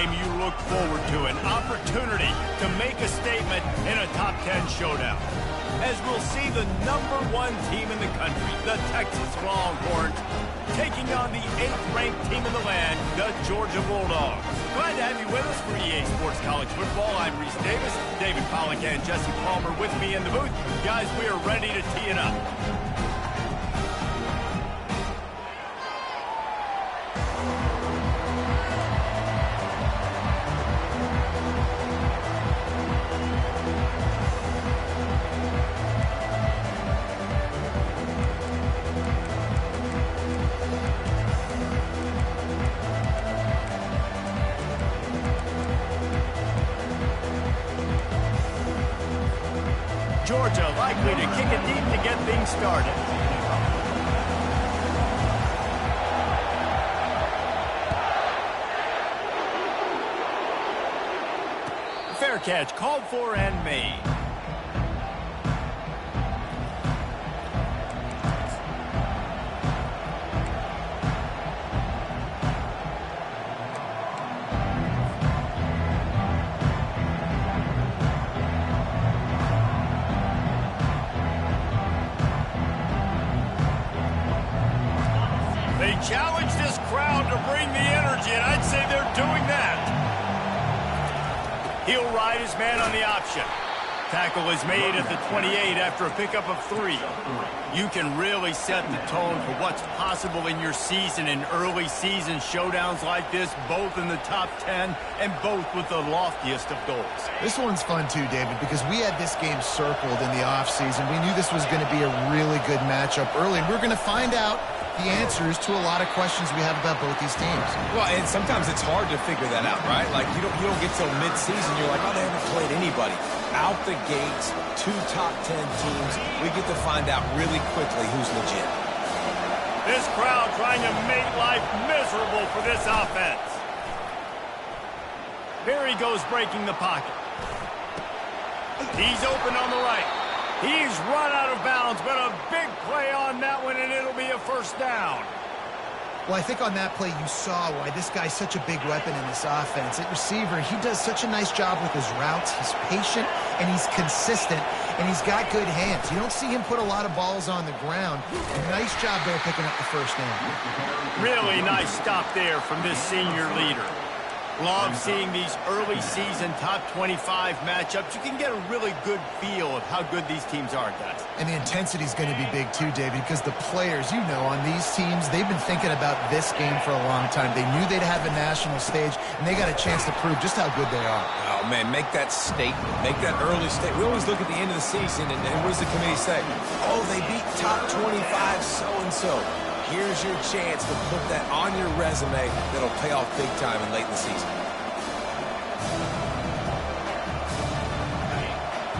game you look forward to, an opportunity to make a statement in a top 10 showdown. As we'll see the #1 team in the country, the Texas Longhorns, taking on the 8th-ranked team in the land, the Georgia Bulldogs. Glad to have you with us for EA Sports College Football. I'm Reese Davis, David Pollack and Jesse Palmer with me in the booth. Guys, we are ready to tee it up. Georgia likely to kick it deep to get things started. Fair catch called for and made. They challenge this crowd to bring the energy, and I'd say they're doing that. He'll ride his man on the option. Tackle is made at the 28 after a pickup of 3. You can really set the tone for what's possible in your season in early season showdowns like this, both in the top 10 and both with the loftiest of goals. This one's fun too, David, because we had this game circled in the offseason. We knew this was going to be a really good matchup early, and we're going to find out the answers to a lot of questions we have about both these teams. Well, and sometimes it's hard to figure that out, right? Like, you don't get till mid-season, you're like, oh, they haven't played anybody. Out the gates, 2 top 10 teams, we get to find out really quickly who's legit. This crowd trying to make life miserable for this offense. Here he goes breaking the pocket. He's open on the right. He's run out of bounds, but a big play on that one, and it'll be a first down. Well, I think on that play you saw why this guy's such a big weapon in this offense. At receiver, he does such a nice job with his routes. He's patient, and he's consistent, and he's got good hands. You don't see him put a lot of balls on the ground. Nice job there picking up the first down. Really nice stop there from this senior leader. Love seeing these early season top 25 matchups. You can get a really good feel of how good these teams are, guys. And the intensity is going to be big too, David, because the players, you know, on these teams, they've been thinking about this game for a long time. They knew they'd have a national stage, and they got a chance to prove just how good they are. Oh, man, make that statement. Make that early statement. We always look at the end of the season, and what does the committee say? Oh, they beat top 25 so-and-so. Here's your chance to put that on your resume that'll pay off big time in late in the season.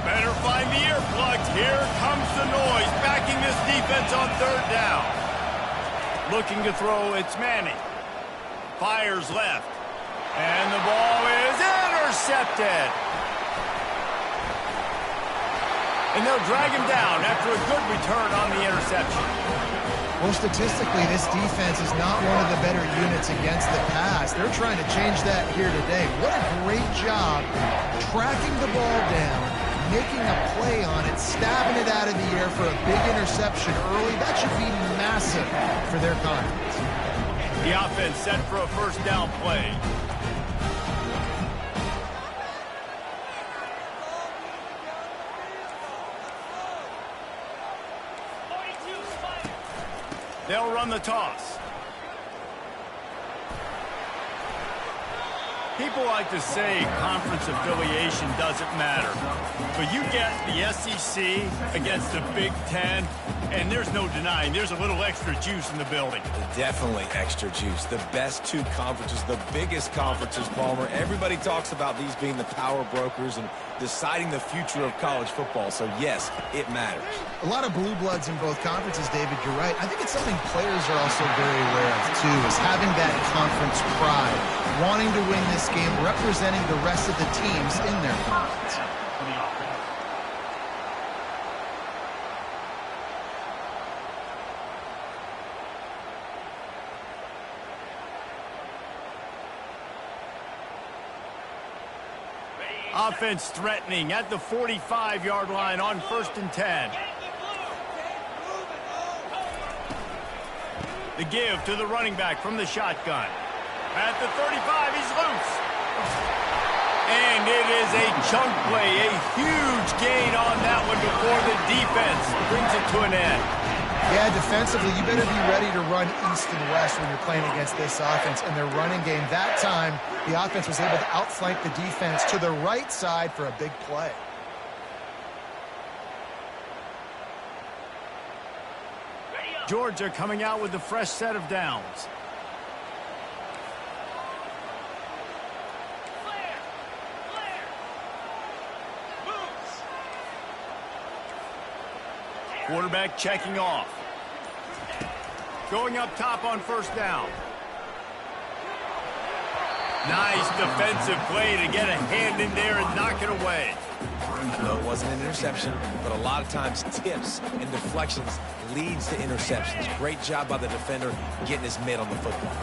Better find the earplugs. Here comes the noise, backing this defense on 3rd down. Looking to throw, it's Manning. Fires left. And the ball is intercepted. And they'll drag him down after a good return on the interception. Well, statistically, this defense is not one of the better units against the pass. They're trying to change that here today. What a great job tracking the ball down, making a play on it, stabbing it out of the air for a big interception early. That should be massive for their confidence. The offense set for a first down play. They'll run the toss. People like to say conference affiliation doesn't matter, but you get the SEC against the Big Ten, and there's no denying there's a little extra juice in the building. Definitely extra juice. The best 2 conferences, the biggest conferences, Palmer. Everybody talks about these being the power brokers and deciding the future of college football, so yes, it matters. A lot of blue bloods in both conferences, David, you're right. I think it's something players are also very aware of, too, is having that conference pride, wanting to win this game, representing the rest of the teams in their conference. Offense threatening at the 45-yard line on 1st and 10. The give to the running back from the shotgun. At the 35, he's loose. And it is a chunk play, a huge gain on that one before the defense brings it to an end. Yeah, defensively, you better be ready to run east and west when you're playing against this offense and their running game. That time, the offense was able to outflank the defense to the right side for a big play. Georgia coming out with a fresh set of downs. Quarterback checking off. Going up top on 1st down. Nice defensive play to get a hand in there and knock it away. No, it wasn't an interception, but a lot of times tips and deflections leads to interceptions. Great job by the defender getting his mitt on the football.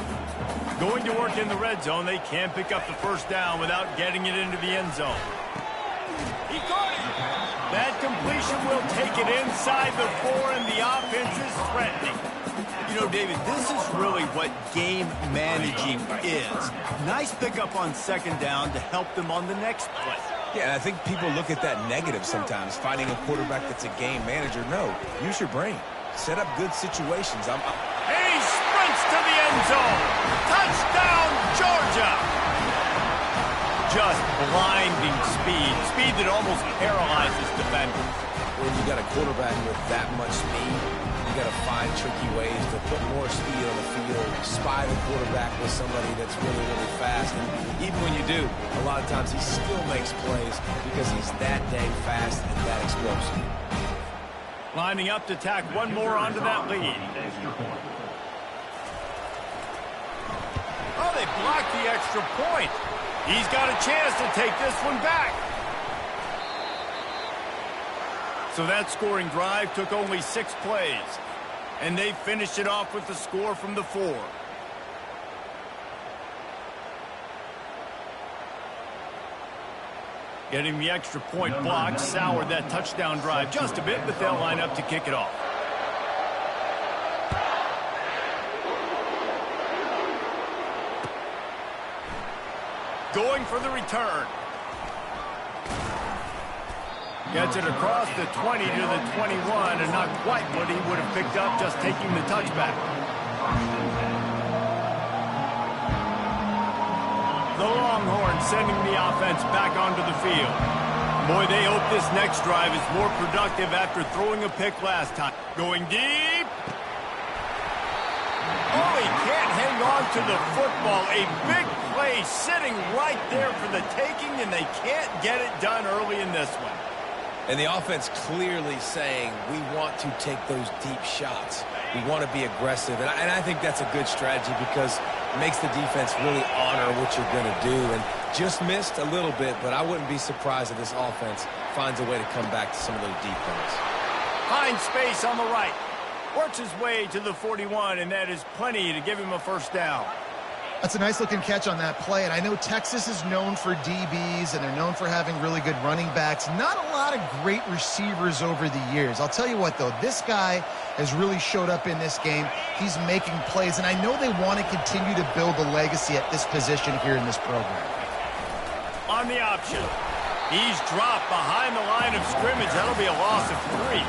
Going to work in the red zone. They can't pick up the 1st down without getting it into the end zone. He caught it. That completion will take it inside the 4, and the offense is threatening. You know, David, this is really what game managing is. Nice pickup on 2nd down to help them on the next play. Yeah, and I think people look at that negative sometimes, finding a quarterback that's a game manager. No, use your brain. Set up good situations. And he sprints to the end zone. Touchdown, Georgia. Just blinding speed. Speed that almost paralyzes defenders. When you got a quarterback with that much speed, you got to find tricky ways to put more speed on the field, spy the quarterback with somebody that's really, really fast. And even when you do, a lot of times he still makes plays because he's that dang fast and that explosive. Lining up to tack one more onto that lead. Oh, they blocked the extra point. He's got a chance to take this one back. So that scoring drive took only 6 plays, and they finished it off with the score from the 4. Getting the extra point block soured that touchdown drive just a bit, but they'll line up to kick it off. Going for the return. Gets it across the 20 to the 21, and not quite what he would have picked up just taking the touchback. The Longhorns sending the offense back onto the field. Boy, they hope this next drive is more productive after throwing a pick last time. Going deep. Oh, he can't hang on to the football. A big play sitting right there for the taking, and they can't get it done early in this one. And the offense clearly saying, we want to take those deep shots. We want to be aggressive. And I think that's a good strategy because it makes the defense really honor what you're going to do. And just missed a little bit, but I wouldn't be surprised if this offense finds a way to come back to some of those deep plays. Finds space on the right. Works his way to the 41, and that is plenty to give him a 1st down. That's a nice-looking catch on that play, and I know Texas is known for DBs, and they're known for having really good running backs. Not a lot of great receivers over the years. I'll tell you what, though, this guy has really showed up in this game. He's making plays, and I know they want to continue to build a legacy at this position here in this program. On the option, he's dropped behind the line of scrimmage. That'll be a loss of 3.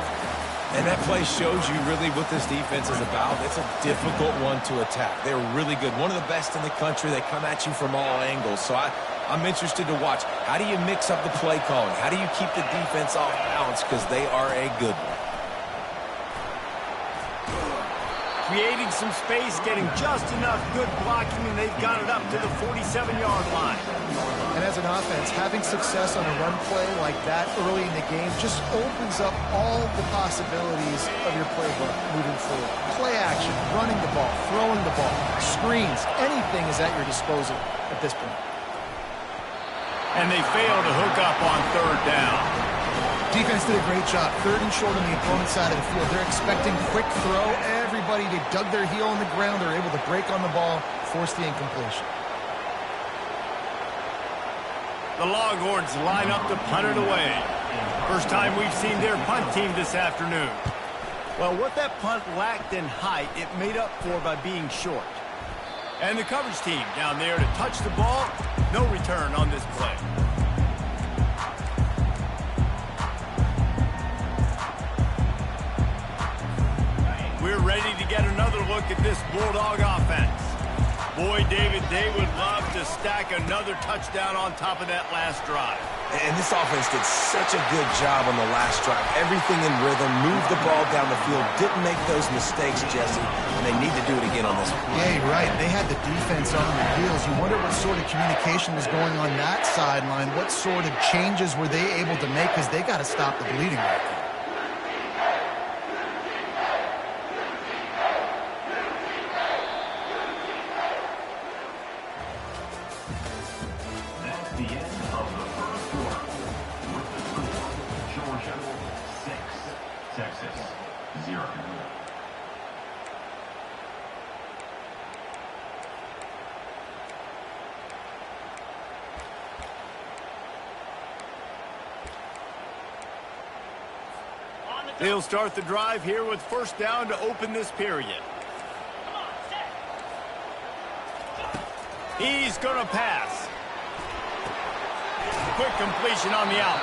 And that play shows you really what this defense is about. It's a difficult one to attack. They're really good. One of the best in the country. They come at you from all angles. So I'm interested to watch. How do you mix up the play calling? How do you keep the defense off balance? Because they are a good one. Creating some space, getting just enough good blocking, and they've got it up to the 47-yard line. And as an offense, having success on a run play like that early in the game just opens up all the possibilities of your playbook moving forward. Play action, running the ball, throwing the ball, screens, anything is at your disposal at this point. And they fail to hook up on 3rd down. Defense did a great job. 3rd and short on the opponent's side of the field. They're expecting quick throw. Everybody, they dug their heel on the ground. They're able to break on the ball, force the incompletion. The Longhorns line up to punt it away. First time we've seen their punt team this afternoon. Well, what that punt lacked in height, it made up for by being short. And the coverage team down there to touch the ball. No return on this play. We're ready to get another look at this Bulldog offense. Boy, David, they would love to stack another touchdown on top of that last drive. And this offense did such a good job on the last drive. Everything in rhythm, moved the ball down the field, didn't make those mistakes, Jesse, and they need to do it again on this one. Yeah, you're right. They had the defense on their heels. You wonder what sort of communication was going on that sideline. What sort of changes were they able to make, because they got to stop the bleeding right now. They'll start the drive here with first down to open this period. He's going to pass. Quick completion on the out.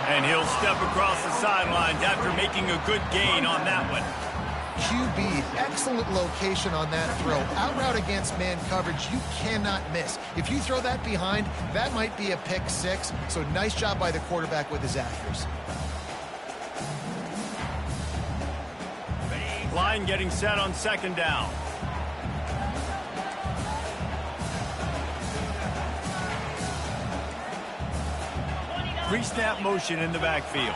And he'll step across the sidelines after making a good gain on that one. QB, excellent location on that throw. Out route against man coverage, you cannot miss. If you throw that behind, that might be a pick six. So nice job by the quarterback with his accuracy. Line getting set on second down. Pre-snap motion in the backfield.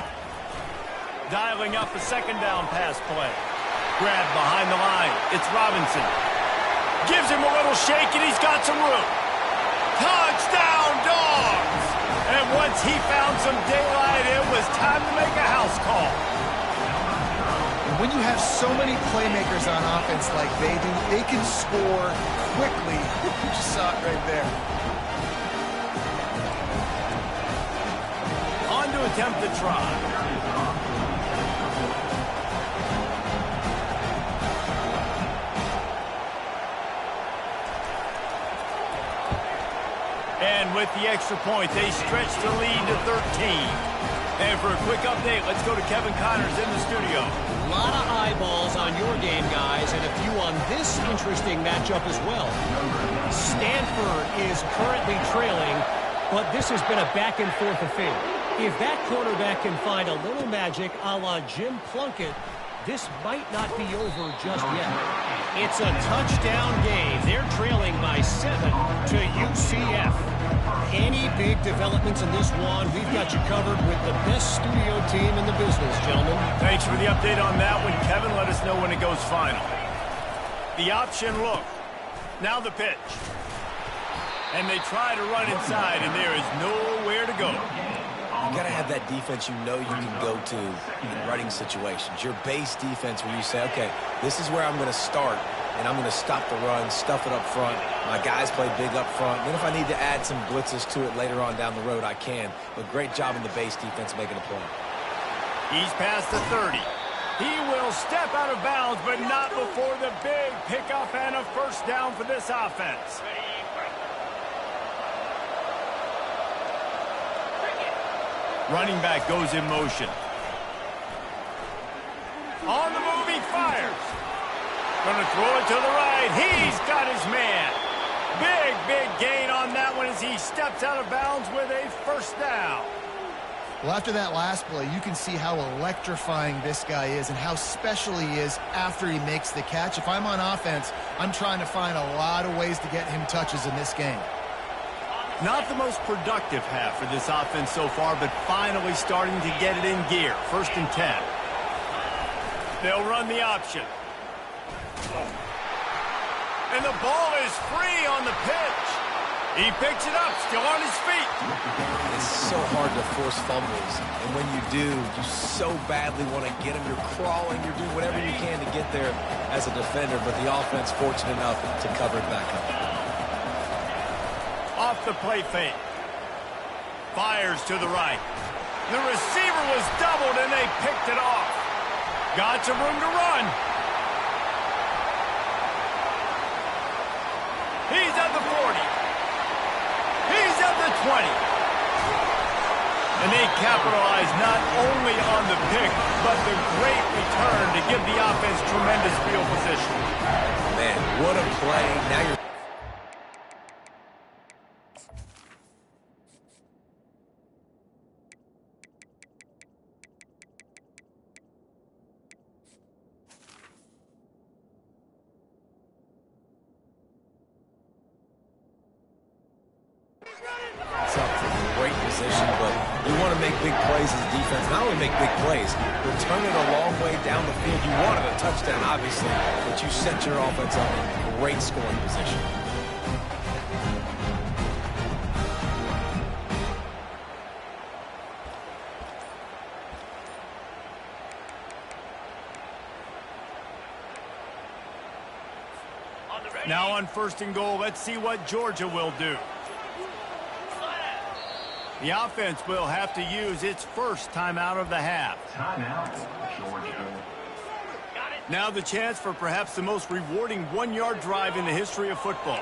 Dialing up a second down pass play. Grab behind the line. It's Robinson. Gives him a little shake, and he's got some room. Touchdown, Dogs! And once he found some daylight, it was time to make a house call. When you have so many playmakers on offense like they do, they can score quickly. You just saw it right there. On to attempt the try. And with the extra point, they stretch the lead to 13. And for a quick update, let's go to Kevin Connors in the studio. A lot of eyeballs on your game, guys, and a few on this interesting matchup as well. Stanford is currently trailing, but this has been a back-and-forth affair. If that quarterback can find a little magic a la Jim Plunkett, this might not be over just yet. It's a touchdown game. They're trailing by 7 to UCF. Any big developments in this one, we've got you covered with the best studio team in the business, gentlemen. Thanks for the update on that one, Kevin. Let us know when it goes final. The option look. Now the pitch. And they try to run inside, and there is nowhere to go. You got to have that defense you know you can go to in running situations. Your base defense where you say, okay, this is where I'm going to start, and I'm going to stop the run, stuff it up front. My guys play big up front. Then if I need to add some blitzes to it later on down the road, I can. But great job in the base defense making a play. He's past the 30. He will step out of bounds, but not before the big pickup and a first down for this offense. Running back goes in motion. On the move, he fires. Going to throw it to the right. He's got his man. Big gain on that one as he steps out of bounds with a first down. Well, after that last play, you can see how electrifying this guy is and how special he is after he makes the catch. If I'm on offense, I'm trying to find a lot of ways to get him touches in this game. Not the most productive half for this offense so far, but finally starting to get it in gear. 1st and 10. They'll run the option. And the ball is free on the pitch. He picks it up, still on his feet. It's so hard to force fumbles, and when you do, you so badly want to get them. You're crawling, you're doing whatever you can to get there as a defender, but the offense fortunate enough to cover it back up. Off the play fake. Fires to the right. The receiver was doubled, and they picked it off. Got some room to run. He's at the 40. He's at the 20. And they capitalize not only on the pick, but the great return to give the offense tremendous field position. Man, what a play. Now you're... It's up for great position, but you want to make big plays as a defense. Not only make big plays, return it a long way down the field. You wanted a touchdown, obviously, but you set your offense up in great scoring position. Now on 1st and goal, let's see what Georgia will do. The offense will have to use its first timeout of the half. Timeout, Georgia. Now the chance for perhaps the most rewarding one-yard drive in the history of football.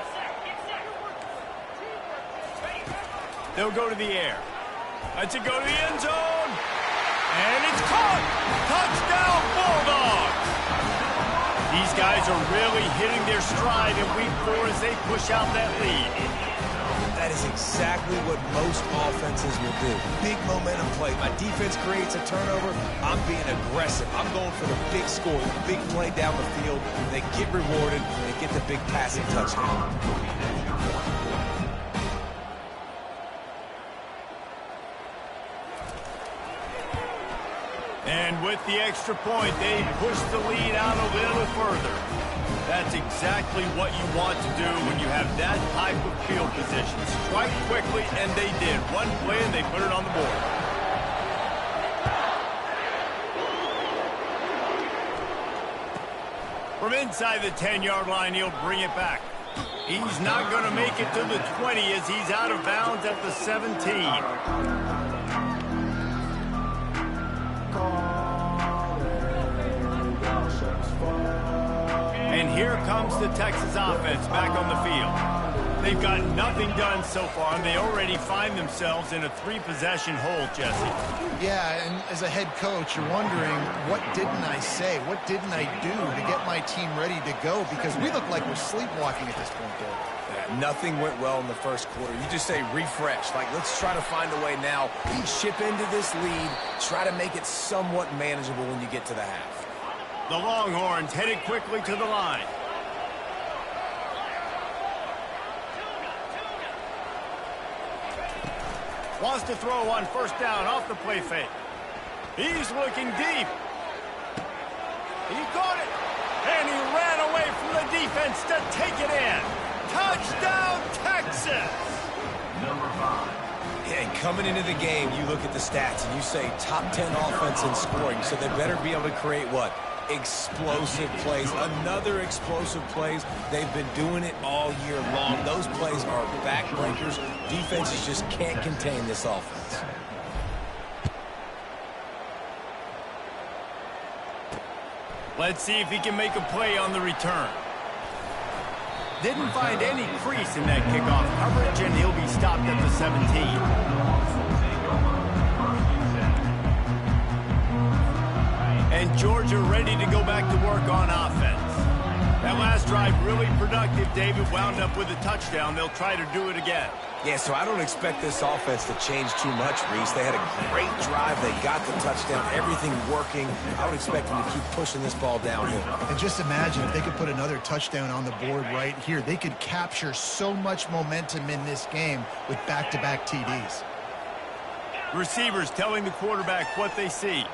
They'll go to the air. Let's it go to the end zone. And it's caught. Touchdown, Bulldogs. These guys are really hitting their stride in week 4 as they push out that lead. That is exactly what most offenses will do. Big momentum play. My defense creates a turnover. I'm being aggressive. I'm going for the big score, the big play down the field. They get rewarded. They get the big passing touchdown. And with the extra point, they push the lead out a little further. That's exactly what you want to do when you have that type of field position. Strike quickly, and they did. One play, and they put it on the board. From inside the 10-yard line, he'll bring it back. He's not going to make it to the 20 as he's out of bounds at the 17. And here comes the Texas offense back on the field. They've got nothing done so far, and they already find themselves in a 3-possession hole, Jesse. Yeah, and as a head coach, you're wondering, what didn't I say? What didn't I do to get my team ready to go? Because we look like we're sleepwalking at this point, Dave. Yeah, nothing went well in the first quarter. You just say refresh. Like, let's try to find a way now. Chip into this lead. Try to make it somewhat manageable when you get to the half. The Longhorns headed quickly to the line. Wants to throw on 1st down off the play fake. He's looking deep. He caught it. And he ran away from the defense to take it in. Touchdown, Texas! Number 5. Yeah, and coming into the game, you look at the stats and you say top 10 offense in scoring, so they better be able to create what? Explosive plays. Another explosive plays. They've been doing it all year long. Those plays are backbreakers. Defenses just can't contain this offense. Let's see if he can make a play on the return. Didn't find any crease in that kickoff coverage, and he'll be stopped at the 17. And Georgia ready to go back to work on offense. That last drive really productive. David wound up with a touchdown. They'll try to do it again. Yeah, so I don't expect this offense to change too much, Reese. They had a great drive. They got the touchdown. Everything working. I would expect them to keep pushing this ball downhill. And just imagine if they could put another touchdown on the board right here. They could capture so much momentum in this game with back-to-back TDs. Receivers telling the quarterback what they see.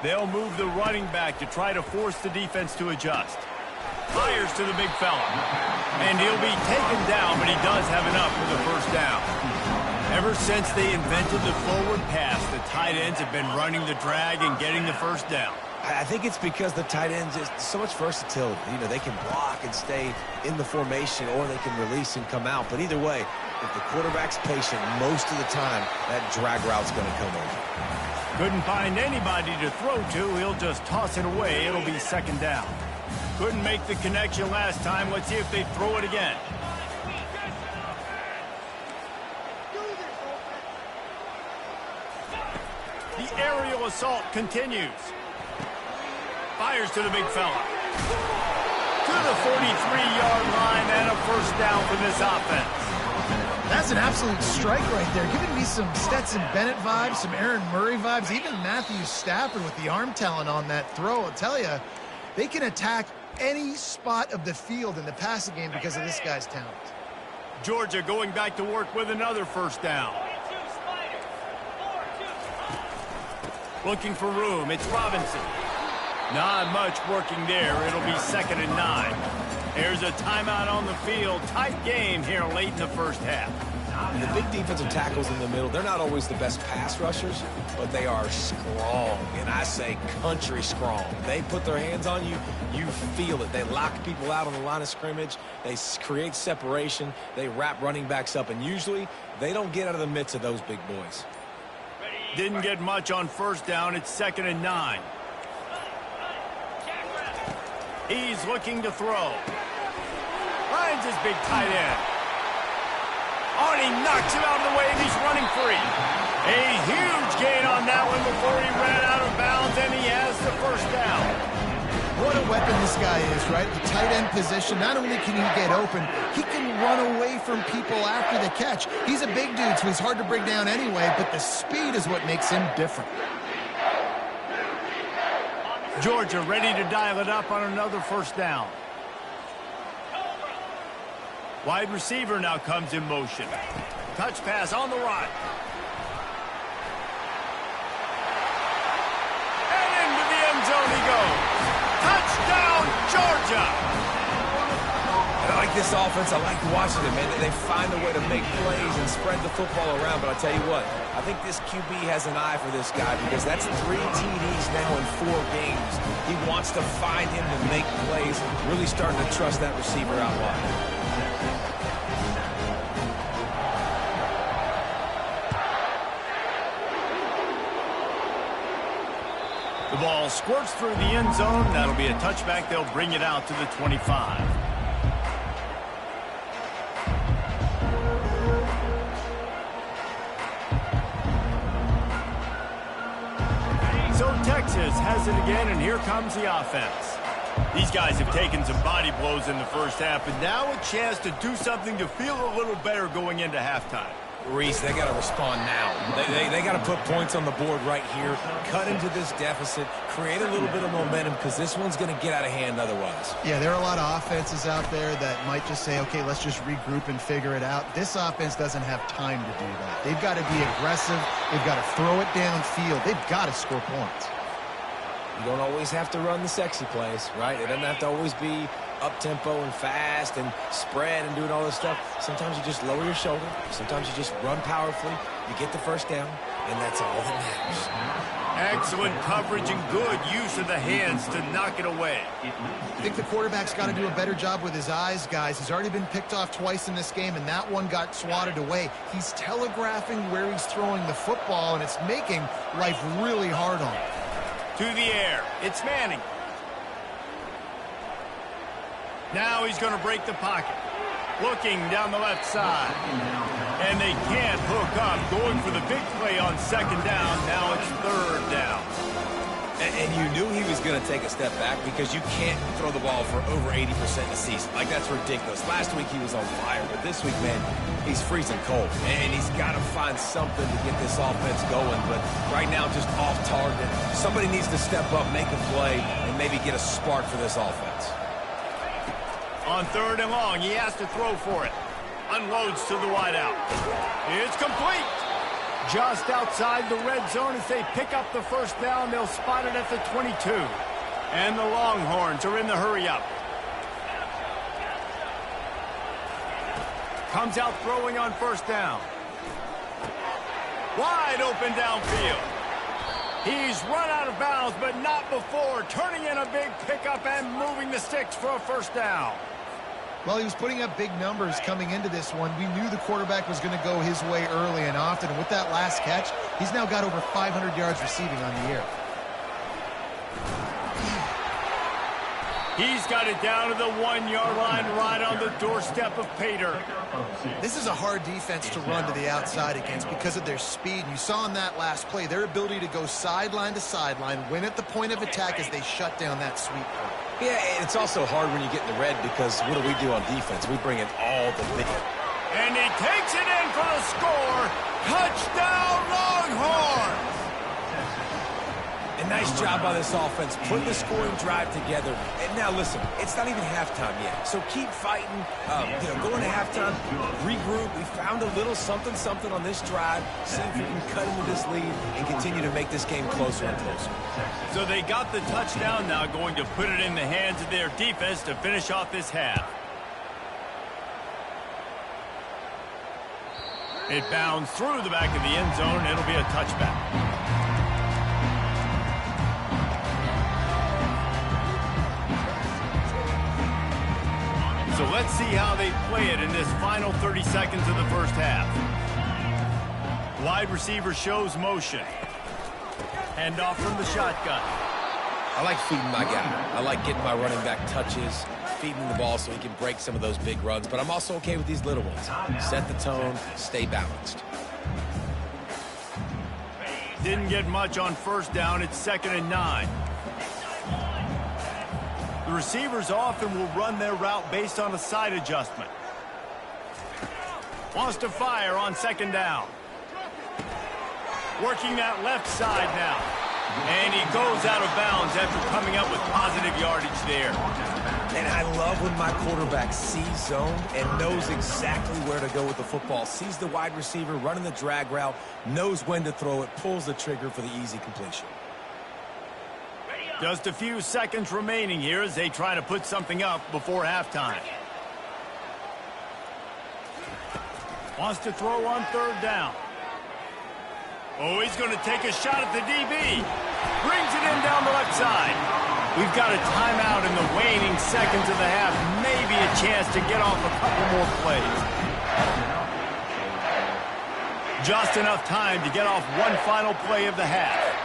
They'll move the running back to try to force the defense to adjust. Fires to the big fella. And he'll be taken down, but he does have enough for the 1st down. Ever since they invented the forward pass, the tight ends have been running the drag and getting the 1st down. I think it's because the tight ends is so much versatility. You know, they can block and stay in the formation, or they can release and come out. But either way, If the quarterback's patient, most of the time, that drag route's going to come in. Couldn't find anybody to throw to. He'll just toss it away. It'll be second down. Couldn't make the connection last time. Let's see if they throw it again. The aerial assault continues. Fires to the big fella. To the 43-yard line and a first down for this offense. That's an absolute strike right there. Giving me some Stetson Bennett vibes, some Aaron Murray vibes, even Matthew Stafford with the arm talent on that throw. I'll tell you, they can attack any spot of the field in the passing game because of this guy's talent. Georgia going back to work with another first down. Looking for room. It's Robinson. Not much working there. It'll be 2nd and 9. There's a timeout on the field. Tight game here late in the first half. The big defensive tackles in the middle, they're not always the best pass rushers, but they are strong, and I say country strong. They put their hands on you, you feel it. They lock people out on the line of scrimmage. They create separation. They wrap running backs up, and usually they don't get out of the midst of those big boys. Didn't get much on first down. It's 2nd and 9. He's looking to throw. Finds his big tight end. Oh, and he knocks him out of the way, and he's running free. A huge gain on that one before he ran out of bounds, and he has the first down. What a weapon this guy is, right? The tight end position, not only can he get open, he can run away from people after the catch. He's a big dude, so he's hard to bring down anyway, but the speed is what makes him different. Georgia ready to dial it up on another first down. Wide receiver now comes in motion. Touch pass on the right. And into the end zone he goes. Touchdown, Georgia! I like this offense. I like watching it, man. They find a way to make plays and spread the football around. But I'll tell you what, I think this QB has an eye for this guy because that's 3 TDs now in 4 games. He wants to find him to make plays, really starting to trust that receiver out wide. The ball squirts through the end zone. That'll be a touchback. They'll bring it out to the 25. So Texas has it again, and here comes the offense. These guys have taken some body blows in the first half, and now a chance to do something to feel a little better going into halftime. Reese, they got to respond now. They got to put points on the board right here, cut into this deficit, create a little bit of momentum because this one's going to get out of hand otherwise. Yeah, there are a lot of offenses out there that might just say, okay, let's just regroup and figure it out. This offense doesn't have time to do that. They've got to be aggressive. They've got to throw it downfield. They've got to score points. You don't always have to run the sexy plays, right? It doesn't have to always be up-tempo and fast and spread and doing all this stuff. Sometimes you just lower your shoulder. Sometimes you just run powerfully. You get the first down, and that's all that matters. Excellent coverage and good use of the hands to knock it away. I think the quarterback's got to do a better job with his eyes, guys. He's already been picked off twice in this game, and that one got swatted away. He's telegraphing where he's throwing the football, and it's making life really hard on him. To the air. It's Manning. Now he's going to break the pocket. Looking down the left side. And they can't hook up. Going for the big play on second down. Now it's third down. And you knew he was going to take a step back because you can't throw the ball for over 80% in a season. Like, that's ridiculous. Last week he was on fire, but this week, man, he's freezing cold. And he's got to find something to get this offense going. But right now, just off target. Somebody needs to step up, make a play, and maybe get a spark for this offense. On third and long, he has to throw for it. Unloads to the wideout. It's complete. Just outside the red zone as they pick up the first down. They'll spot it at the 22. And the Longhorns are in the hurry-up. Comes out throwing on first down. Wide open downfield. He's run out of bounds, but not before. Turning in a big pickup and moving the sticks for a first down. Well, he was putting up big numbers coming into this one. We knew the quarterback was going to go his way early and often. And with that last catch, he's now got over 500 yards receiving on the year. He's got it down to the 1-yard line right on the doorstep of Pater. This is a hard defense to run to the outside against because of their speed. And you saw in that last play their ability to go sideline to sideline, win at the point of attack as they shut down that sweep. Yeah, it's also hard when you get in the red because what do on defense? We bring in all the big. And he takes it in for the score. Touchdown, Longhorns! A nice job by this offense, putting the scoring drive together. And now, listen, it's not even halftime yet. So keep fighting, going to halftime, regroup. We found a little something on this drive. See if we can cut into this lead and continue to make this game closer and closer. So they got the touchdown now, going to put it in the hands of their defense to finish off this half. It bounds through the back of the end zone. It'll be a touchback. So let's see how they play it in this final 30 seconds of the first half. Wide receiver shows motion. Handoff from the shotgun. I like feeding my guy. I like getting my running back touches, feeding the ball so he can break some of those big runs. But I'm also okay with these little ones. Set the tone, stay balanced. Didn't get much on first down. It's 2nd and 9. The receivers often will run their route based on a side adjustment. Wants to fire on 2nd down. Working that left side now. And he goes out of bounds after coming up with positive yardage there. And I love when my quarterback sees zone and knows exactly where to go with the football. Sees the wide receiver running the drag route, knows when to throw it, pulls the trigger for the easy completion. Just a few seconds remaining here as they try to put something up before halftime. Wants to throw on 3rd down. Oh, he's going to take a shot at the DB. Brings it in down the left side. We've got a timeout in the waning seconds of the half. Maybe a chance to get off a couple more plays. Just enough time to get off one final play of the half.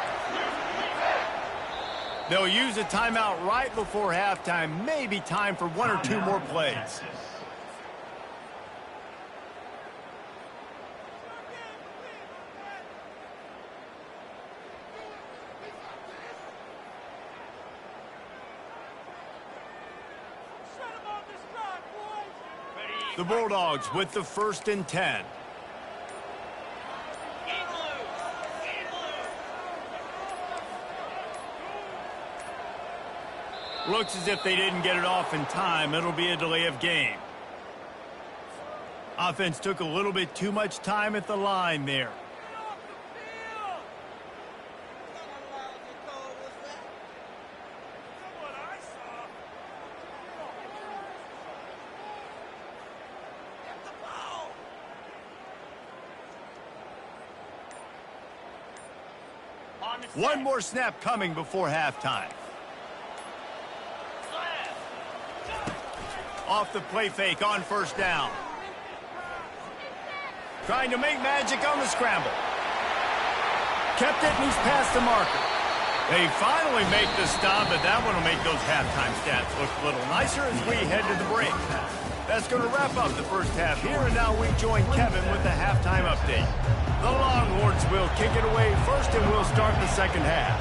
They'll use a timeout right before halftime. Maybe time for 1 or 2 more plays. The Bulldogs with the 1st and 10. Looks as if they didn't get it off in time. It'll be a delay of game. Offense took a little bit too much time at the line there. One more snap coming before halftime. Off the play fake on 1st down. Trying to make magic on the scramble. Kept it and he's past the marker. They finally make the stop, but that one will make those halftime stats look a little nicer as we head to the break. That's going to wrap up the first half here, and now we join Kevin with the halftime update. The Longhorns will kick it away first, and we'll start the second half.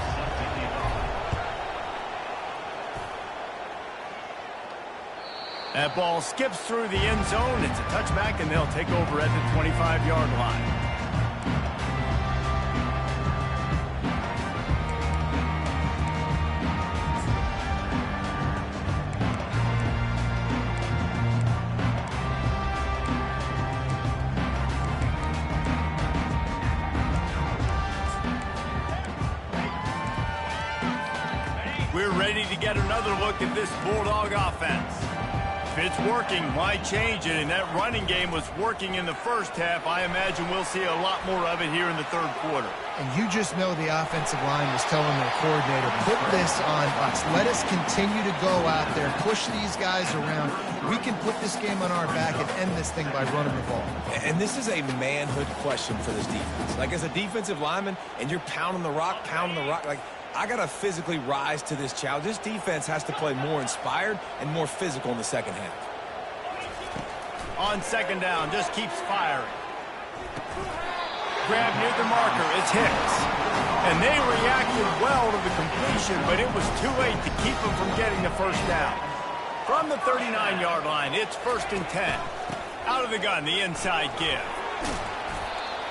That ball skips through the end zone. It's a touchback, and they'll take over at the 25-yard line. We're ready to get another look at this Bulldog offense. If it's working, why change it? And that running game was working in the first half. I imagine we'll see a lot more of it here in the third quarter. And you just know the offensive line was telling their coordinator, put this on us. Let us continue to go out there, push these guys around. We can put this game on our back and end this thing by running the ball. And this is a manhood question for this defense. Like, as a defensive lineman, and you're pounding the rock, like, I got to physically rise to this challenge. This defense has to play more inspired and more physical in the second half. On second down, just keeps firing. Grab near the marker, it's Hicks. And they reacted well to the completion, but it was too late to keep them from getting the first down. From the 39-yard line, it's 1st and 10. Out of the gun, the inside give.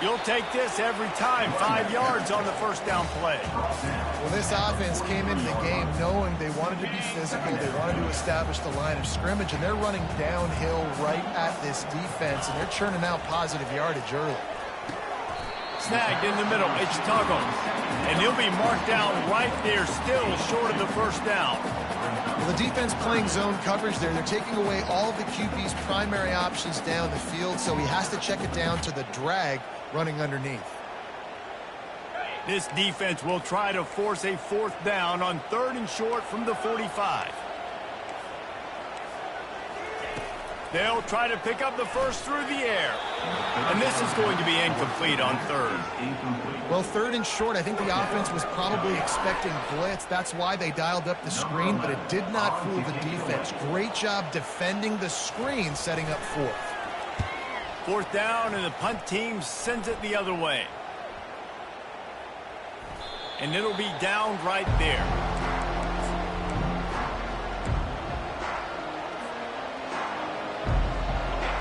You'll take this every time. 5 yards on the first down play. Well, this offense came into the game knowing they wanted to be physical. They wanted to establish the line of scrimmage, and they're running downhill right at this defense, and they're churning out positive yardage early. Snagged in the middle, it's Tuggle. And he'll be marked down right there, still short of the first down. Well, the defense playing zone coverage there. They're taking away all of the QB's primary options down the field, so he has to check it down to the drag running underneath. This defense will try to force a 4th down on 3rd and short from the 45. They'll try to pick up the first through the air. And this is going to be incomplete on 3rd. Well, 3rd and short, I think the offense was probably expecting blitz. That's why they dialed up the screen, but it did not fool the defense. Great job defending the screen, setting up 4th. 4th down, and the punt team sends it the other way. And it'll be down right there.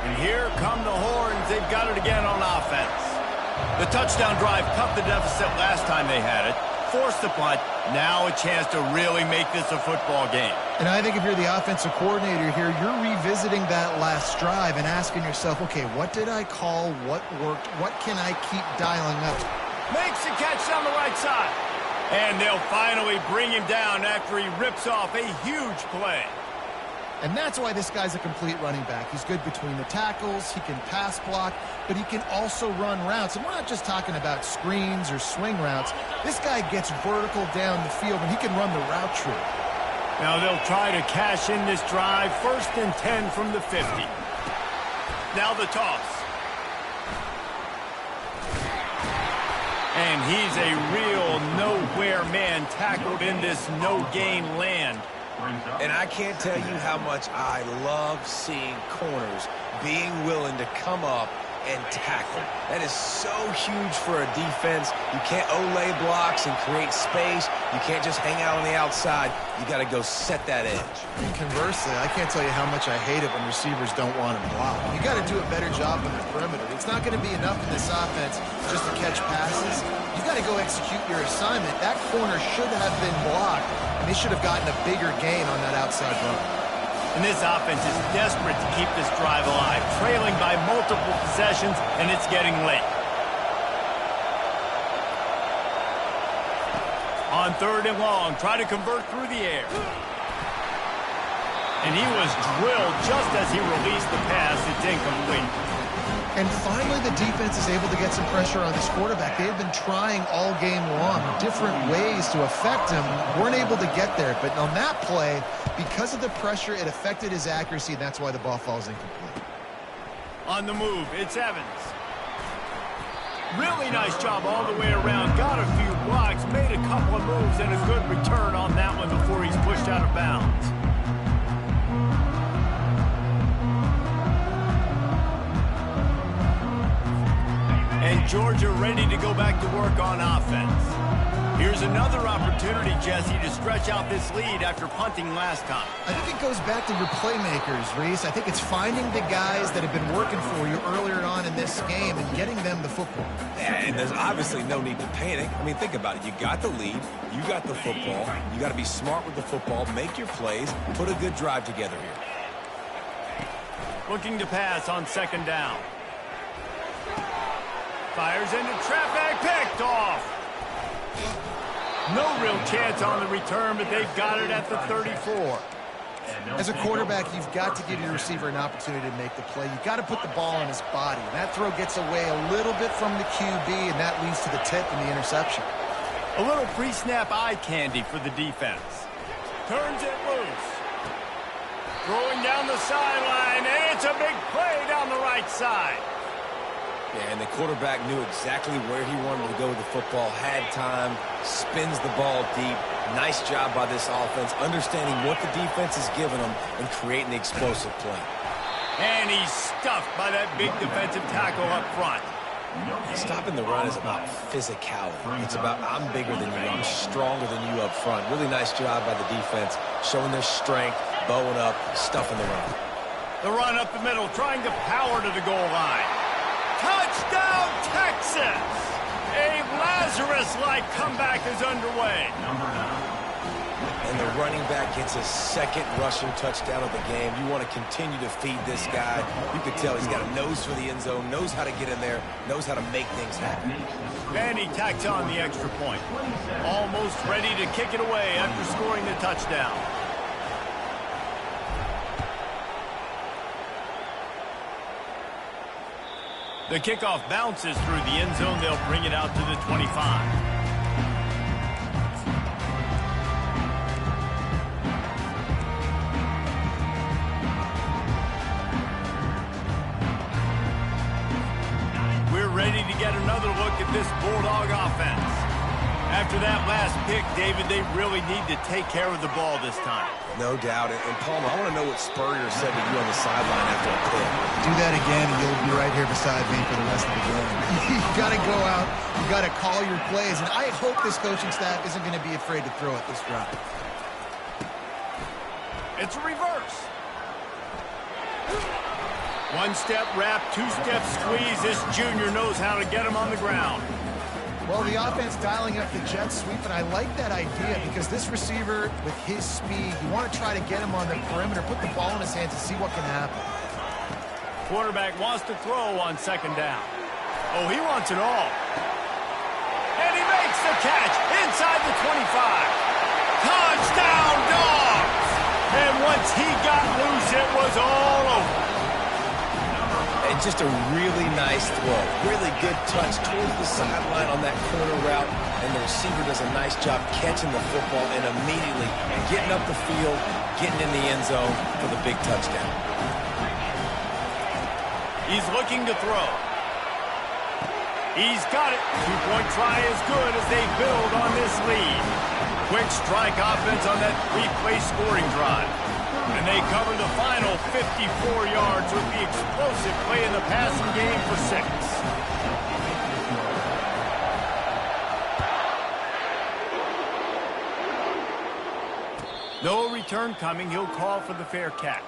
And here come the horns. They've got it again on offense. The touchdown drive cut the deficit last time they had it. Forced the punt. Now a chance to really make this a football game. And I think if you're the offensive coordinator here, you're revisiting that last drive and asking yourself, okay, what did I call? What worked? What can I keep dialing up? Makes the catch down the right side. And they'll finally bring him down after he rips off a huge play. And that's why this guy's a complete running back. He's good between the tackles, he can pass block, but he can also run routes. And we're not just talking about screens or swing routes. This guy gets vertical down the field, and he can run the route tree. Now they'll try to cash in this drive. 1st and 10 from the 50. Now the toss. And he's a real nowhere man tackled in this no-gain land. And I can't tell you how much I love seeing corners being willing to come up and tackle. That is so huge for a defense. You can't olay blocks and create space. You can't just hang out on the outside. You got to go set that edge. And conversely, I can't tell you how much I hate it when receivers don't want to block. You got to do a better job on the perimeter. It's not going to be enough in this offense just to catch passes. You got to go execute your assignment. That corner should have been blocked, and they should have gotten a bigger gain on that outside run. And this offense is desperate to keep this drive alive, trailing by multiple possessions, and it's getting late. On 3rd and long, try to convert through the air. And he was drilled just as he released the pass. It's incomplete. And finally, the defense is able to get some pressure on this quarterback. They've been trying all game long, different ways to affect him. Weren't able to get there. But on that play, because of the pressure, it affected his accuracy, and that's why the ball falls incomplete. On the move, it's Evans. Really nice job all the way around. Got a few blocks, made a couple of moves, and a good return on that one before he's pushed out of bounds. And Georgia ready to go back to work on offense. Here's another opportunity, Jesse, to stretch out this lead after punting last time. I think it goes back to your playmakers, Reese. I think it's finding the guys that have been working for you earlier on in this game and getting them the football. And there's obviously no need to panic. I mean, think about it. You got the lead. You got the football. You got to be smart with the football. Make your plays. Put a good drive together here. Looking to pass on 2nd down. Fires into traffic, picked off. No real chance on the return, but they've got it at the 34. As a quarterback, you've got to give your receiver an opportunity to make the play. You've got to put the ball on his body. And that throw gets away a little bit from the QB, and that leads to the tip and the interception. A little pre-snap eye candy for the defense. Turns it loose. Throwing down the sideline, and it's a big play down the right side. Yeah, and the quarterback knew exactly where he wanted to go with the football, had time, spins the ball deep. Nice job by this offense, understanding what the defense is giving them and creating the explosive play. And he's stuffed by that big defensive tackle up front. Stopping the run is about physicality. It's about I'm bigger than you, I'm stronger than you up front. Really nice job by the defense, showing their strength, bowing up, stuffing the run. The run up the middle, trying to power to the goal line. Touchdown, Texas! A Lazarus-like comeback is underway. And the running back gets his second rushing touchdown of the game. You want to continue to feed this guy. You can tell he's got a nose for the end zone, knows how to get in there, knows how to make things happen. And he tacks on the extra point. Almost ready to kick it away after scoring the touchdown. The kickoff bounces through the end zone. They'll bring it out to the 25. We're ready to get another look at this Bulldog offense. After that last pick, David, they really need to take care of the ball this time. No doubt. And Palmer, I want to know what Spurrier said to you on the sideline after a pick. Do that again, and you'll be right here beside me for the rest of the game. You've got to go out. You've got to call your plays. And I hope this coaching staff isn't going to be afraid to throw it this drive. It's a reverse. One-step wrap, two-step squeeze. This junior knows how to get him on the ground. Well, the offense dialing up the jet sweep, and I like that idea because this receiver, with his speed, you want to try to get him on the perimeter, put the ball in his hands and see what can happen. Quarterback wants to throw on second down. Oh, he wants it all. And he makes the catch inside the 25. Touchdown, Dogs! And once he got loose, it was all over. And just a really nice throw. Really good touch towards the sideline on that corner route. And the receiver does a nice job catching the football and immediately getting up the field, getting in the end zone for the big touchdown. He's looking to throw. He's got it. Two-point try is good as they build on this lead. Quick strike offense on that three-play scoring drive. And they cover the final 54 yards with the explosive play in the passing game for 6. No return coming. He'll call for the fair catch.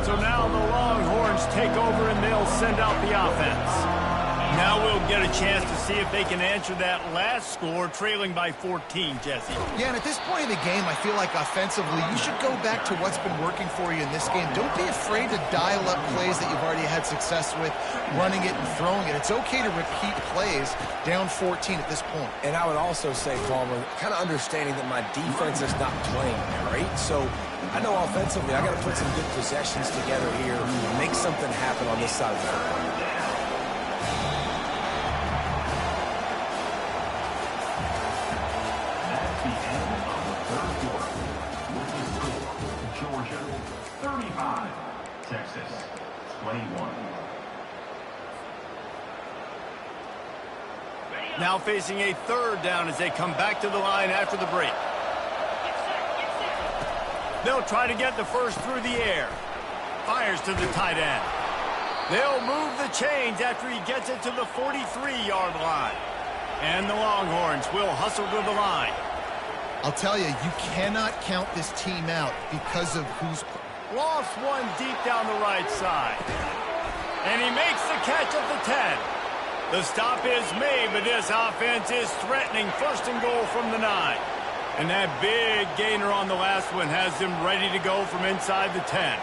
So now the Longhorns take over and they'll send out the offense. Now we'll get a chance to see if they can answer that last score, trailing by 14, Jesse. Yeah, and at this point in the game, I feel like offensively, you should go back to what's been working for you in this game. Don't be afraid to dial up plays that you've already had success with, running it and throwing it. It's okay to repeat plays down 14 at this point. And I would also say, Palmer, kind of understanding that my defense is not playing great, so I know offensively I got to put some good possessions together here, make something happen on this side of the football. Texas, 21. Now facing a third down as they come back to the line after the break. They'll try to get the first through the air. Fires to the tight end. They'll move the chains after he gets it to the 43-yard line. And the Longhorns will hustle to the line. I'll tell you, you cannot count this team out because of who's... Lost one deep down the right side. And he makes the catch at the 10. The stop is made, but this offense is threatening first and goal from the 9. And that big gainer on the last one has them ready to go from inside the 10.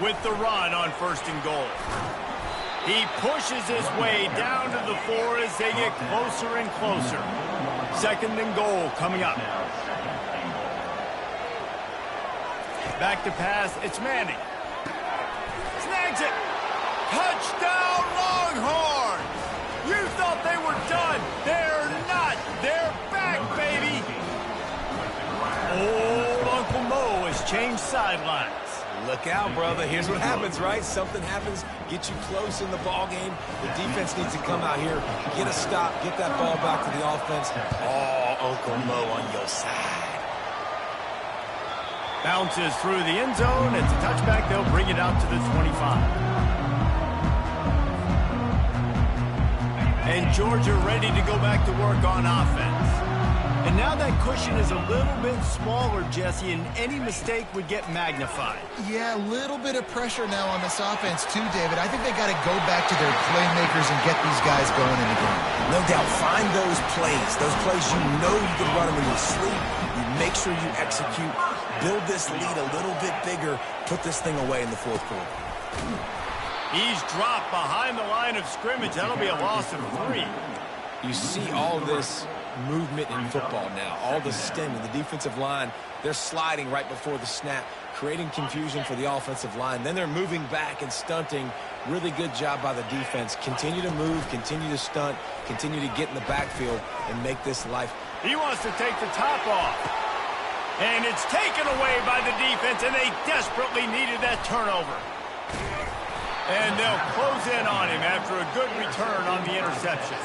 With the run on first and goal. He pushes his way down to the floor as they get closer and closer. 2nd and goal coming up. Back to pass. It's Manning. Snags it. Touchdown, Longhorns! You thought they were done. They're not. They're back, baby. Old Uncle Mo has changed sidelines. Look out, brother. Here's what happens, right? Something happens, get you close in the ball game. The defense needs to come out here, get a stop, get that ball back to the offense. Oh, Uncle Mo on your side. Bounces through the end zone. It's a touchback. They'll bring it out to the 25. And Georgia ready to go back to work on offense. And now that cushion is a little bit smaller, Jesse, and any mistake would get magnified. Yeah, a little bit of pressure now on this offense too, David. I think they got to go back to their playmakers and get these guys going in the game. No doubt. Find those plays you know you can run them in your sleep. You make sure you execute. Build this lead a little bit bigger. Put this thing away in the 4th quarter. He's dropped behind the line of scrimmage. That'll be a loss of 3. You see all this movement in football now, all the stemming, the defensive line, they're sliding right before the snap, creating confusion for the offensive line. Then they're moving back and stunting. Really good job by the defense. Continue to move, continue to stunt, continue to get in the backfield and make this life. He wants to take the top off. And it's taken away by the defense, and they desperately needed that turnover. And they'll close in on him after a good return on the interception.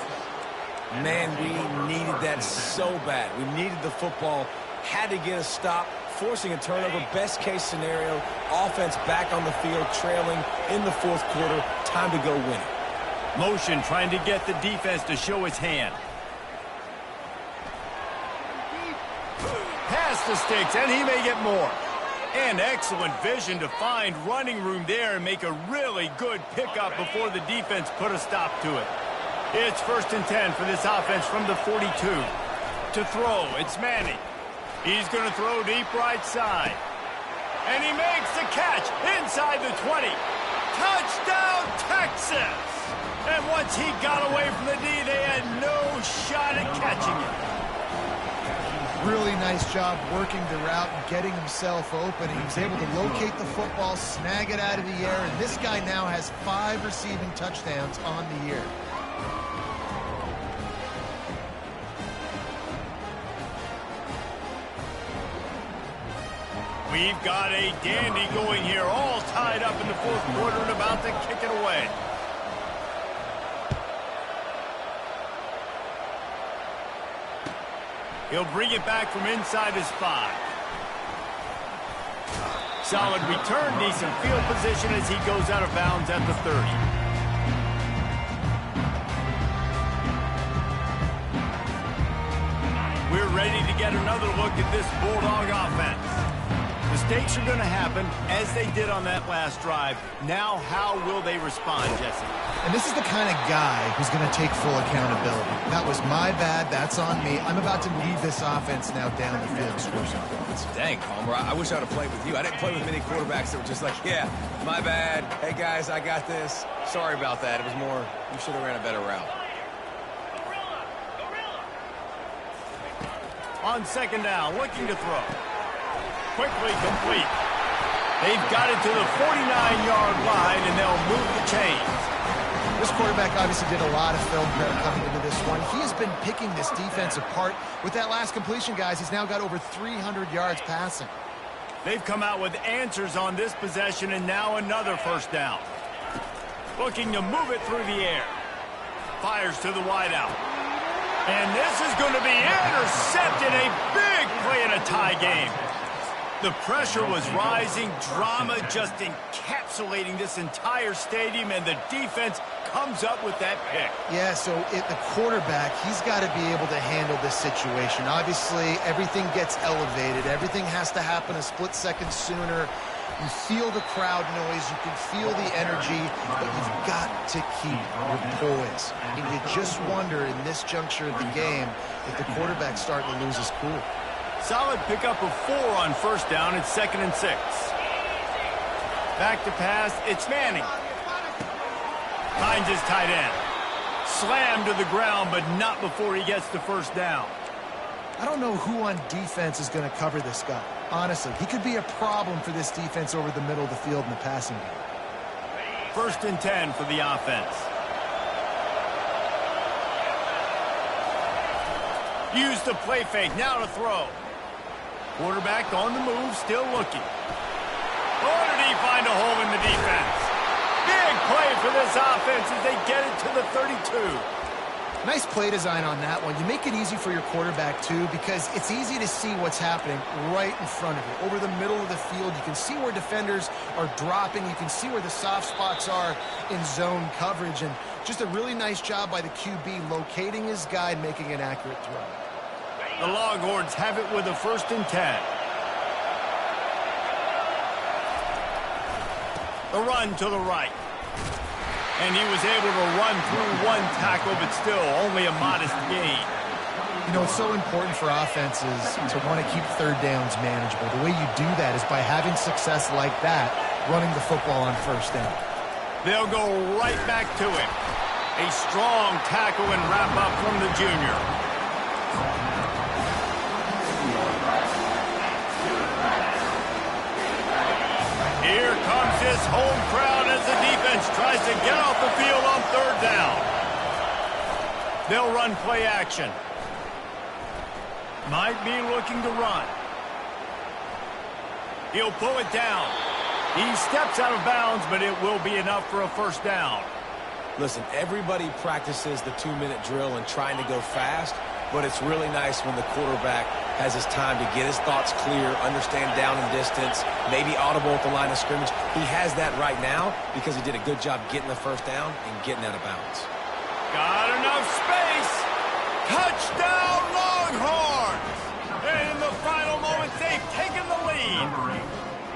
Man, we needed that so bad. We needed the football, had to get a stop, forcing a turnover, best case scenario, offense back on the field, trailing in the 4th quarter, time to go win it. Motion trying to get the defense to show his hand. Pass the sticks, and he may get more. And excellent vision to find running room there and make a really good pickup before the defense put a stop to it. It's 1st and 10 for this offense from the 42. To throw, it's Manning. He's going to throw deep right side. And he makes the catch inside the 20. Touchdown, Texas! And once he got away from the D, they had no shot at catching it. Really nice job working the route and getting himself open. He was able to locate the football, snag it out of the air, and this guy now has 5 receiving touchdowns on the year. We've got a dandy going here, all tied up in the 4th quarter and about to kick it away. He'll bring it back from inside his 5. Solid return, decent field position as he goes out of bounds at the 30. We're ready to get another look at this Bulldog offense. Mistakes are going to happen, as they did on that last drive. Now, how will they respond, Jesse? And this is the kind of guy who's going to take full accountability. That was my bad. That's on me. I'm about to lead this offense now down the field and score some points. Dang, Palmer, I wish I would have played with you. I didn't play with many quarterbacks that were just like, yeah, my bad. Hey, guys, I got this. Sorry about that. It was more, you should have ran a better route. On 2nd down, looking to throw. Quickly complete. They've got it to the 49-yard line, and they'll move the chains. This quarterback obviously did a lot of film prep coming into this one. He has been picking this defense apart. With that last completion, guys, he's now got over 300 yards passing. They've come out with answers on this possession, and now another 1st down. Looking to move it through the air. Fires to the wideout. And this is going to be intercepted. A big play in a tie game. The pressure was rising, drama just encapsulating this entire stadium, and the defense comes up with that pick. Yeah, so the quarterback, he's got to be able to handle this situation. Obviously, everything gets elevated. Everything has to happen a split second sooner. You feel the crowd noise. You can feel the energy, but you've got to keep your poise. And you just wonder in this juncture of the game if the quarterback's starting to lose his cool. Solid pickup of 4 on 1st down. It's 2nd and 6. Back to pass. It's Manning. Finds his tight end. Slammed to the ground, but not before he gets the first down. I don't know who on defense is going to cover this guy. Honestly, he could be a problem for this defense over the middle of the field in the passing game. 1st and 10 for the offense. Use the play fake, now to throw. Quarterback on the move, still looking. Oh, did he find a hole in the defense? Big play for this offense as they get it to the 32. Nice play design on that one. You make it easy for your quarterback, too, because it's easy to see what's happening right in front of you. Over the middle of the field, you can see where defenders are dropping. You can see where the soft spots are in zone coverage. And just a really nice job by the QB locating his guy and making an accurate throw. The Longhorns have it with a 1st and 10. The run to the right. And he was able to run through one tackle, but still only a modest gain. You know, it's so important for offenses to want to keep 3rd downs manageable. The way you do that is by having success like that, running the football on 1st down. They'll go right back to him. A strong tackle and wrap up from the junior. Here comes this home crowd as the defense tries to get off the field on 3rd down. They'll run play action. Might be looking to run. He'll pull it down. He steps out of bounds, but it will be enough for a 1st down. Listen, everybody practices the 2-minute drill and trying to go fast, but it's really nice when the quarterback has his time to get his thoughts clear, understand down and distance, maybe audible at the line of scrimmage. He has that right now because he did a good job getting the 1st down and getting out of bounds. Got enough space. Touchdown, Longhorns! And in the final moments, they've taken the lead.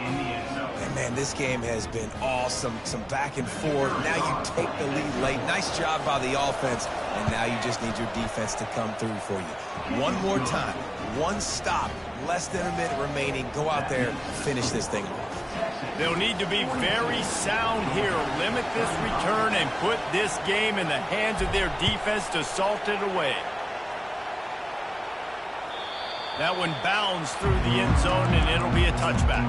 And man, this game has been awesome. Some back and forth. Now you take the lead late. Nice job by the offense. And now you just need your defense to come through for you. One more time. One stop. Less than a minute remaining. Go out there, finish this thing off. They'll need to be very sound here. Limit this return and put this game in the hands of their defense to salt it away. That one bounds through the end zone, and it'll be a touchback.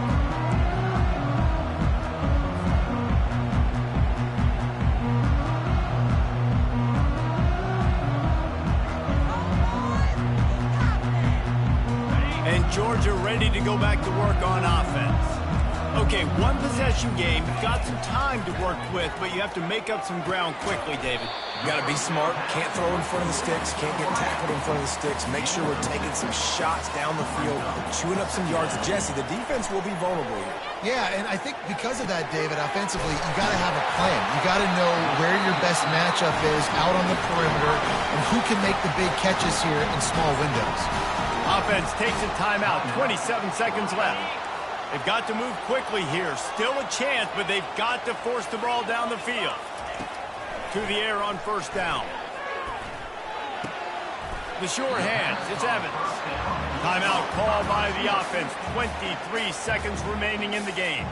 And Georgia ready to go back to work on offense. Okay, one possession game. You've got some time to work with, but you have to make up some ground quickly, David. You got to be smart. Can't throw in front of the sticks. Can't get tackled in front of the sticks. Make sure we're taking some shots down the field, chewing up some yards. Jesse, the defense will be vulnerable here. Yeah, and I think because of that, David, offensively, you got to have a plan. You got to know where your best matchup is out on the perimeter and who can make the big catches here in small windows. Offense takes a timeout. 27 seconds left. They've got to move quickly here. Still a chance, but they've got to force the ball down the field. To the air on 1st down. The sure hands. It's Evans. Timeout called by the offense. 23 seconds remaining in the game.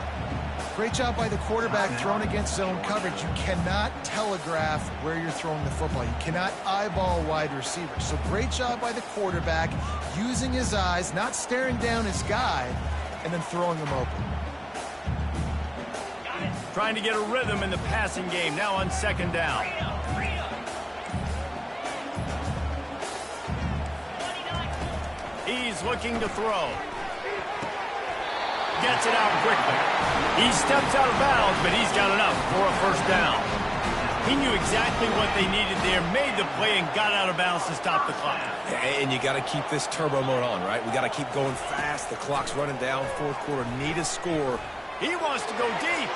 Great job by the quarterback thrown against zone coverage. You cannot telegraph where you're throwing the football. You cannot eyeball wide receivers. So great job by the quarterback using his eyes, not staring down his guy, and then throwing him open. Trying to get a rhythm in the passing game now on 2nd down. He's looking to throw. Gets it out quickly. He steps out of bounds, but he's got enough for a 1st down. He knew exactly what they needed there, made the play, and got out of bounds to stop the clock. And you got to keep this turbo mode on, right? We got to keep going fast. The clock's running down. 4th quarter, need a score. He wants to go deep.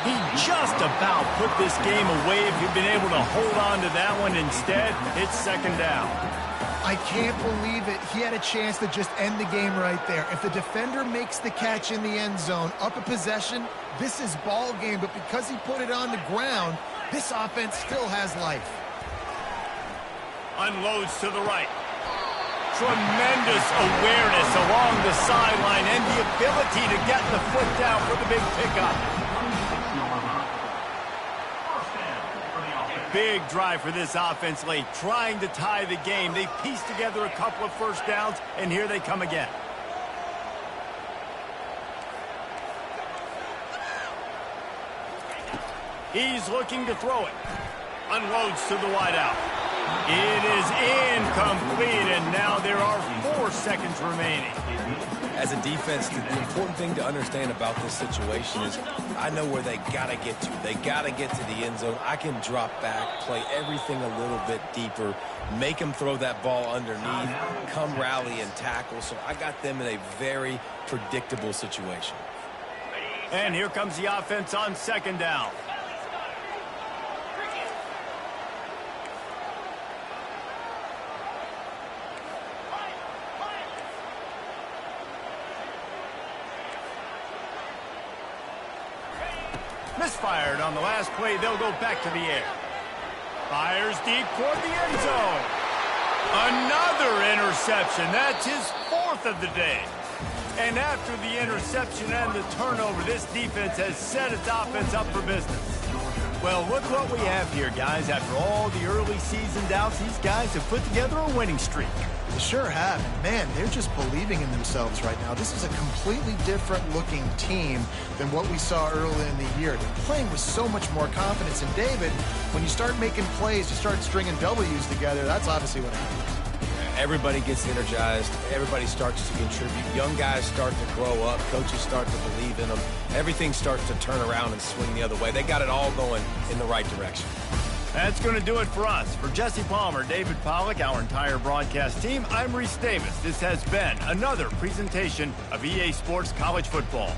He just about put this game away if he'd been able to hold on to that one. Instead, it's 2nd down. I can't believe it. He had a chance to just end the game right there. If the defender makes the catch in the end zone, up a possession, this is ball game. But because he put it on the ground, this offense still has life. Unloads to the right. Tremendous awareness along the sideline and the ability to get the foot down for the big pickup. big drive for this offense late, trying to tie the game. They pieced together a couple of first downs, and here they come again. He's looking to throw it. Unloads to the wideout. It is incomplete, and now there are 4 seconds remaining. As a defense, the important thing to understand about this situation is I know where they got to get to. They got to get to the end zone. I can drop back, play everything a little bit deeper, make them throw that ball underneath, come rally and tackle. So I got them in a very predictable situation. And here comes the offense on second down. Misfired on the last play. They'll go back to the air. Fires deep toward the end zone. Another interception. That's his 4th of the day. And after the interception and the turnover, this defense has set its offense up for business. Well, look what we have here, guys. After all the early season doubts, these guys have put together a winning streak. They sure have. And man, they're just believing in themselves right now. This is a completely different looking team than what we saw early in the year. They're playing with so much more confidence. And David, when you start making plays, you start stringing W's together, that's obviously what happens. Everybody gets energized. Everybody starts to contribute. Young guys start to grow up. Coaches start to believe in them. Everything starts to turn around and swing the other way. They got it all going in the right direction. That's going to do it for us. For Jesse Palmer, David Pollack, our entire broadcast team, I'm Reese Davis. This has been another presentation of EA Sports College Football.